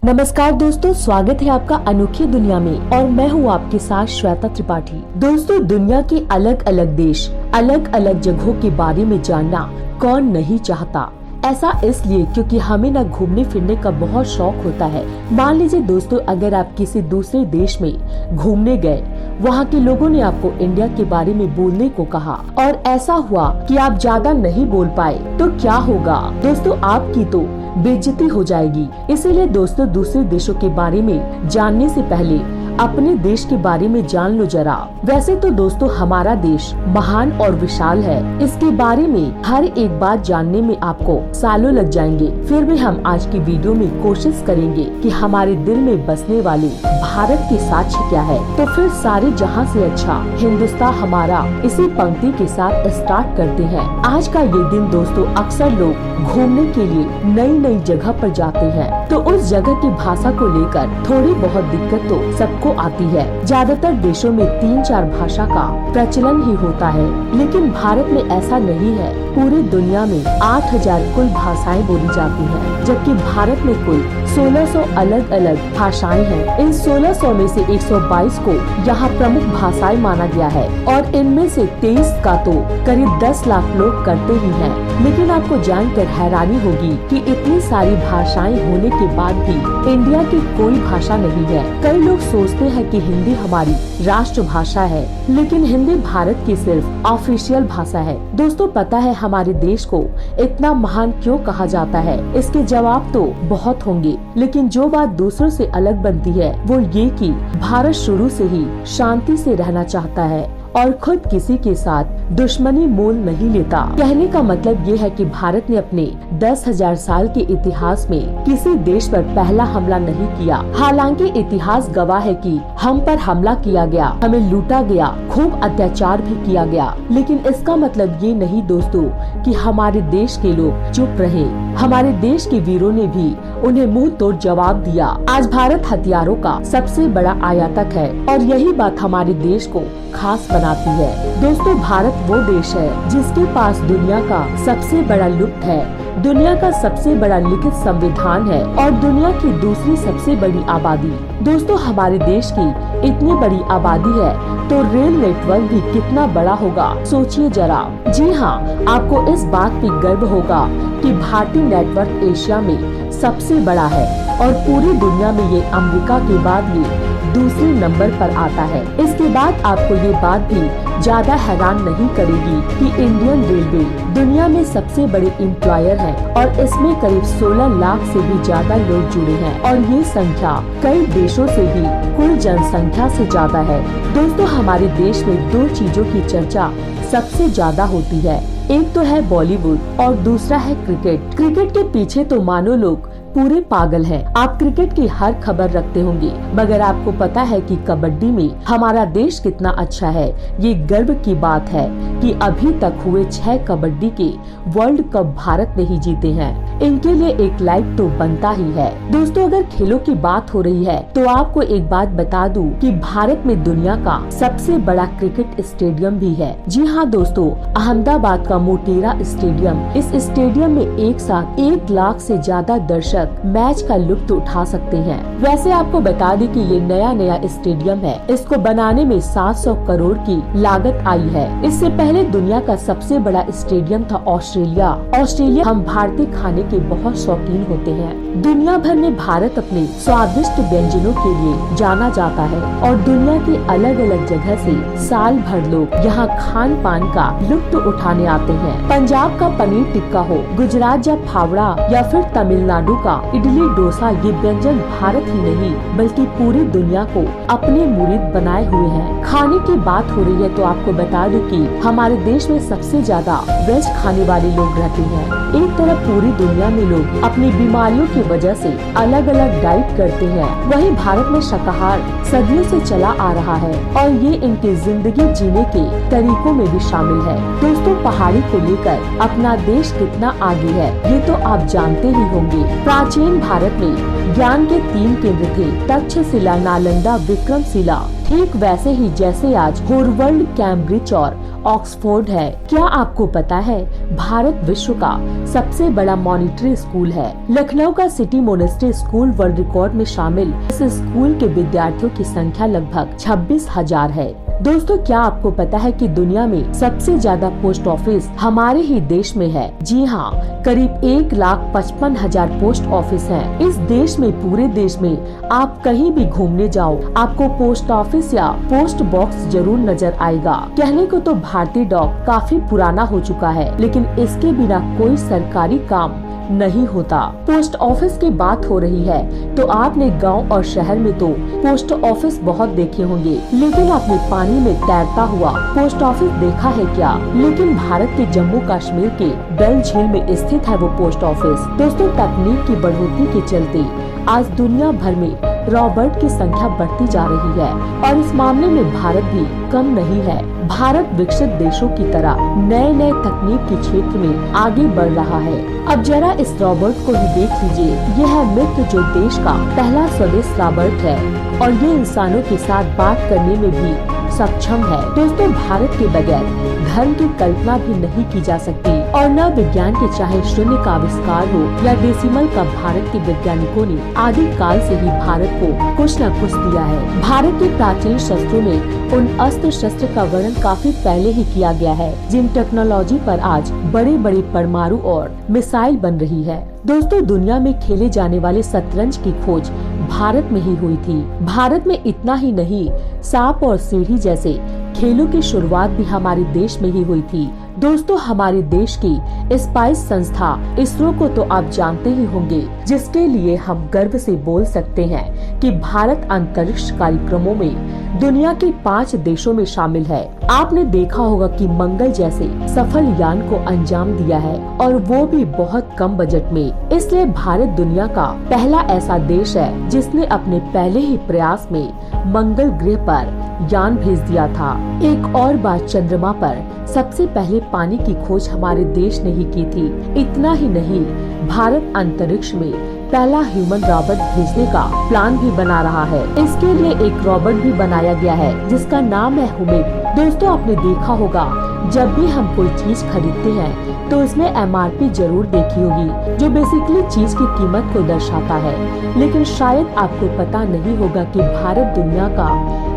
नमस्कार दोस्तों, स्वागत है आपका अनोखी दुनिया में और मैं हूँ आपके साथ श्वेता त्रिपाठी। दोस्तों, दुनिया के अलग अलग देश, अलग अलग जगहों के बारे में जानना कौन नहीं चाहता। ऐसा इसलिए क्योंकि हमें न घूमने फिरने का बहुत शौक होता है। मान लीजिए दोस्तों, अगर आप किसी दूसरे देश में घूमने गए, वहाँ के लोगों ने आपको इंडिया के बारे में बोलने को कहा और ऐसा हुआ कि आप ज्यादा नहीं बोल पाए, तो क्या होगा दोस्तों? आपकी तो बेइज्जती हो जाएगी। इसीलिए दोस्तों, दूसरे देशों के बारे में जानने से पहले अपने देश के बारे में जान लो जरा। वैसे तो दोस्तों, हमारा देश महान और विशाल है। इसके बारे में हर एक बात जानने में आपको सालों लग जाएंगे। फिर भी हम आज की वीडियो में कोशिश करेंगे कि हमारे दिल में बसने वाले भारत के साक्ष्य क्या है। तो फिर सारे जहां से अच्छा हिंदुस्तान हमारा, इसी पंक्ति के साथ स्टार्ट करते हैं। आज का ये दिन दोस्तों, अक्सर लोग घूमने के लिए नई नई जगह पर जाते हैं, तो उस जगह की भाषा को लेकर थोड़ी बहुत दिक्कत तो सबको आती है। ज्यादातर देशों में 3-4 भाषा का प्रचलन ही होता है, लेकिन भारत में ऐसा नहीं है। पूरी दुनिया में 8000 कुल भाषाएं बोली जाती हैं, जबकि भारत में कुल 1600 अलग अलग भाषाएं हैं। इन 1600 में से 122 को यहाँ प्रमुख भाषाएं माना गया है और इनमें से 23 का तो करीब 10 लाख लोग करते ही हैं। लेकिन आपको जानकर हैरानी होगी कि इतनी सारी भाषाएं होने के बाद भी इंडिया की कोई भाषा नहीं है। कई लोग सोचते हैं कि हिंदी हमारी राष्ट्रभाषा है, लेकिन हिंदी भारत की सिर्फ ऑफिशियल भाषा है। दोस्तों, पता है हमारे देश को इतना महान क्यों कहा जाता है? इसके जवाब तो बहुत होंगे, लेकिन जो बात दूसरों से अलग बनती है वो ये कि भारत शुरू से ही शांति से रहना चाहता है और खुद किसी के साथ दुश्मनी मोल नहीं लेता। कहने का मतलब ये है कि भारत ने अपने 10,000 साल के इतिहास में किसी देश पर पहला हमला नहीं किया। हालांकि इतिहास गवाह है कि हम पर हमला किया गया, हमें लूटा गया, खूब अत्याचार भी किया गया, लेकिन इसका मतलब ये नहीं दोस्तों कि हमारे देश के लोग चुप रहे। हमारे देश के वीरों ने भी उन्हें मुंह तोड़ जवाब दिया। आज भारत हथियारों का सबसे बड़ा आयातक है और यही बात हमारे देश को खास बनाती है। दोस्तों, भारत वो देश है जिसके पास दुनिया का सबसे बड़ा लुप्त है, दुनिया का सबसे बड़ा लिखित संविधान है और दुनिया की दूसरी सबसे बड़ी आबादी। दोस्तों, हमारे देश की इतनी बड़ी आबादी है तो रेल नेटवर्क भी कितना बड़ा होगा, सोचिए जरा। जी हाँ, आपको इस बात पे गर्व होगा कि भारतीय नेटवर्क एशिया में सबसे बड़ा है और पूरी दुनिया में ये अमेरिका के बाद ये दूसरे नंबर पर आता है। इसके बाद आपको ये बात भी ज्यादा हैरान नहीं करेगी कि इंडियन रेलवे दुनिया में सबसे बड़े एम्प्लॉयर है और इसमें करीब 16 लाख से भी ज्यादा लोग जुड़े हैं और ये संख्या कई देशों से भी कुल जनसंख्या से ज्यादा है। दोस्तों, हमारे देश में 2 चीजों की चर्चा सबसे ज्यादा होती है। एक तो है बॉलीवुड और दूसरा है क्रिकेट। क्रिकेट के पीछे तो मानो लोग पूरे पागल हैं। आप क्रिकेट की हर खबर रखते होंगे, मगर आपको पता है कि कबड्डी में हमारा देश कितना अच्छा है? ये गर्व की बात है कि अभी तक हुए 6 कबड्डी के वर्ल्ड कप भारत ने ही जीते हैं। इनके लिए एक लाइक तो बनता ही है। दोस्तों, अगर खेलों की बात हो रही है तो आपको एक बात बता दूं कि भारत में दुनिया का सबसे बड़ा क्रिकेट स्टेडियम भी है। जी हाँ दोस्तों, अहमदाबाद का मोटेरा स्टेडियम। इस स्टेडियम में एक साथ 1 लाख से ज्यादा दर्शक मैच का लुत्फ उठा सकते हैं। वैसे आपको बता दें कि ये नया स्टेडियम है। इसको बनाने में 700 करोड़ की लागत आई है। इससे पहले दुनिया का सबसे बड़ा स्टेडियम था ऑस्ट्रेलिया। हम भारतीय खाने के बहुत शौकीन होते हैं। दुनिया भर में भारत अपने स्वादिष्ट व्यंजनों के लिए जाना जाता है और दुनिया के अलग अलग जगह से साल भर लोग यहाँ खान पान का लुत्फ उठाने आते हैं। पंजाब का पनीर टिक्का हो, गुजरात या फावड़ा या फिर तमिलनाडु का इडली डोसा, ये व्यंजन भारत ही नहीं बल्कि पूरी दुनिया को अपने मुरीद बनाए हुए हैं। खाने की बात हो रही है तो आपको बता दूं कि हमारे देश में सबसे ज्यादा वेज खाने वाले लोग रहते हैं। एक तरफ पूरी दुनिया में लोग अपनी बीमारियों की वजह से अलग अलग डाइट करते हैं, वहीं भारत में शाकाहार सदियों से चला आ रहा है और ये इनके जिंदगी जीने के तरीकों में भी शामिल है। दोस्तों, पहाड़ी को लेकर अपना देश कितना आगे है ये तो आप जानते ही होंगे। प्राचीन भारत में ज्ञान के 3 केंद्र थे, तक्षशिला, नालंदा, विक्रमशिला। ठीक वैसे ही जैसे आज होरवल्ड, कैम्ब्रिज और ऑक्सफोर्ड है। क्या आपको पता है भारत विश्व का सबसे बड़ा मॉनिटरी स्कूल है। लखनऊ का city monastery school world record में शामिल। इस स्कूल के विद्यार्थियों की संख्या लगभग 26,000 है। दोस्तों, क्या आपको पता है कि दुनिया में सबसे ज्यादा पोस्ट ऑफिस हमारे ही देश में है। जी हाँ, करीब 1,55,000 पोस्ट ऑफिस हैं। इस देश में, पूरे देश में आप कहीं भी घूमने जाओ, आपको पोस्ट ऑफिस या पोस्ट बॉक्स जरूर नजर आएगा। कहने को तो भारतीय डाक काफी पुराना हो चुका है, लेकिन इसके बिना कोई सरकारी काम नहीं होता। पोस्ट ऑफिस की बात हो रही है तो आपने गांव और शहर में तो पोस्ट ऑफिस बहुत देखे होंगे, लेकिन आपने पानी में तैरता हुआ पोस्ट ऑफिस देखा है क्या? लेकिन भारत के जम्मू कश्मीर के डल झील में स्थित है वो पोस्ट ऑफिस। दोस्तों, तकनीक की बढ़ोतरी के चलते आज दुनिया भर में रॉबर्ट की संख्या बढ़ती जा रही है और इस मामले में भारत भी कम नहीं है। भारत विकसित देशों की तरह नए नए तकनीक के क्षेत्र में आगे बढ़ रहा है। अब जरा इस रॉबर्ट को ही देख लीजिए। यह है मित्र जो देश का पहला स्वदेश रॉबर्ट है और ये इंसानों के साथ बात करने में भी सक्षम है। दोस्तों, भारत के बगैर धर्म की कल्पना भी नहीं की जा सकती और न विज्ञान के चाहे शून्य का आविष्कार हो या डेसिमल का, भारत के वैज्ञानिकों ने आदि काल से ही भारत को कुछ न कुछ दिया है। भारत के प्राचीन शस्त्रों में उन अस्त्र शस्त्र का वर्णन काफी पहले ही किया गया है जिन टेक्नोलॉजी पर आज बड़े बड़े परमाणु और मिसाइल बन रही है। दोस्तों, दुनिया में खेले जाने वाले शतरंज की खोज भारत में ही हुई थी। भारत में इतना ही नहीं, सांप और सीढ़ी जैसे खेलों की शुरुआत भी हमारे देश में ही हुई थी। दोस्तों, हमारे देश की स्पाइस संस्था इसरो को तो आप जानते ही होंगे, जिसके लिए हम गर्व से बोल सकते हैं कि भारत अंतरिक्ष कार्यक्रमों में दुनिया के 5 देशों में शामिल है। आपने देखा होगा कि मंगल जैसे सफल यान को अंजाम दिया है और वो भी बहुत कम बजट में। इसलिए भारत दुनिया का पहला ऐसा देश है जिसने अपने पहले ही प्रयास में मंगल ग्रह पर यान भेज दिया था। एक और बात, चंद्रमा पर सबसे पहले पानी की खोज हमारे देश ने ही की थी। इतना ही नहीं, भारत अंतरिक्ष में पहला ह्यूमन रॉबोट भेजने का प्लान भी बना रहा है। इसके लिए एक रॉबोट भी बनाया गया है जिसका नाम है हुमिंग। दोस्तों, आपने देखा होगा जब भी हम कोई चीज खरीदते हैं तो इसमें MRP जरूर देखी होगी, जो बेसिकली चीज की कीमत को दर्शाता है। लेकिन शायद आपको पता नहीं होगा कि भारत दुनिया का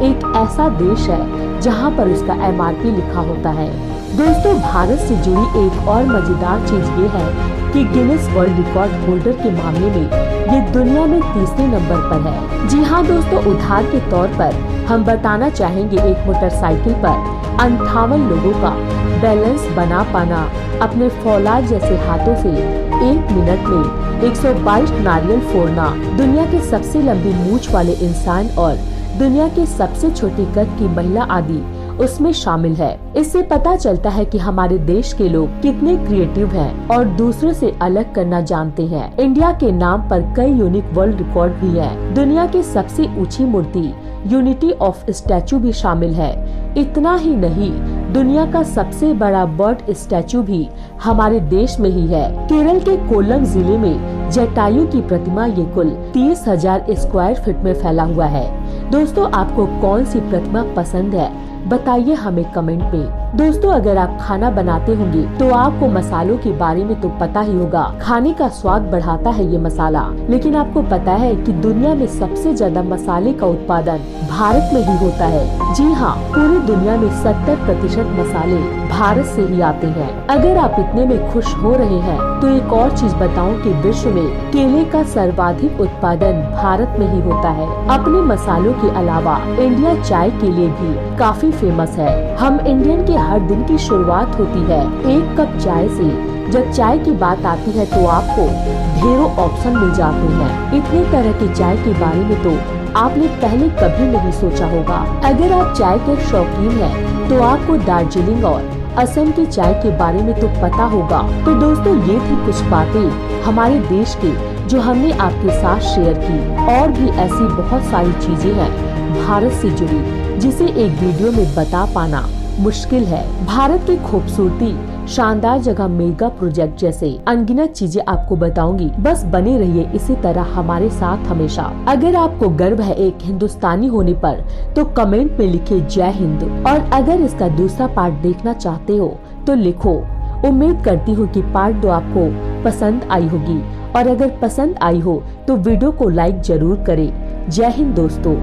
एक ऐसा देश है जहां पर उसका MRP लिखा होता है। दोस्तों, भारत से जुड़ी एक और मजेदार चीज ये है कि गिनीज वर्ल्ड रिकॉर्ड होल्डर के मामले में ये दुनिया में 3रे नंबर पर है। जी हाँ दोस्तों, उदाहरण के तौर पर हम बताना चाहेंगे एक मोटरसाइकिल पर 58 लोगों का बैलेंस बना पाना, अपने फौलाद जैसे हाथों से 1 मिनट में 122 नारियल फोड़ना, दुनिया के सबसे लंबी मूंछ वाले इंसान और दुनिया के सबसे छोटी कद की महिला आदि उसमें शामिल है। इससे पता चलता है कि हमारे देश के लोग कितने क्रिएटिव हैं और दूसरों से अलग करना जानते हैं। इंडिया के नाम पर कई यूनिक वर्ल्ड रिकॉर्ड भी हैं। दुनिया की सबसे ऊंची मूर्ति यूनिटी ऑफ स्टैचू भी शामिल है। इतना ही नहीं, दुनिया का सबसे बड़ा बर्ड स्टैचू भी हमारे देश में ही है। केरल के कोल्लम जिले में जटायु की प्रतिमा ये कुल 30,000 स्क्वायर फीट में फैला हुआ है। दोस्तों, आपको कौन सी प्रतिमा पसंद है बताइए हमें कमेंट में। दोस्तों, अगर आप खाना बनाते होंगे तो आपको मसालों के बारे में तो पता ही होगा। खाने का स्वाद बढ़ाता है ये मसाला, लेकिन आपको पता है कि दुनिया में सबसे ज्यादा मसाले का उत्पादन भारत में ही होता है। जी हाँ, पूरी दुनिया में 70% मसाले भारत से ही आते हैं। अगर आप इतने में खुश हो रहे हैं तो एक और चीज बताऊं कि विश्व में केले का सर्वाधिक उत्पादन भारत में ही होता है। अपने मसालों के अलावा इंडिया चाय के लिए भी काफी फेमस है। हम इंडियन के हर दिन की शुरुआत होती है 1 कप चाय से। जब चाय की बात आती है तो आपको ढेरों ऑप्शन मिल जाते हैं। इतने तरह की चाय के बारे में तो आपने पहले कभी नहीं सोचा होगा। अगर आप चाय के शौकीन हैं तो आपको दार्जिलिंग और असम की चाय के बारे में तो पता होगा। तो दोस्तों, ये थी कुछ बातें हमारे देश के जो हमने आपके साथ शेयर की। और भी ऐसी बहुत सारी चीजें हैं भारत से जुड़ी जिसे एक वीडियो में बता पाना मुश्किल है। भारत की खूबसूरती शानदार जगह, मेगा प्रोजेक्ट जैसे अनगिनत चीजें आपको बताऊंगी। बस बने रहिए इसी तरह हमारे साथ हमेशा। अगर आपको गर्व है एक हिंदुस्तानी होने पर तो कमेंट में लिखे जय हिंद, और अगर इसका दूसरा पार्ट देखना चाहते हो तो लिखो। उम्मीद करती हूँ कि पार्ट 2 आपको पसंद आई होगी, और अगर पसंद आई हो तो वीडियो को लाइक जरूर करें। जय हिंद दोस्तों।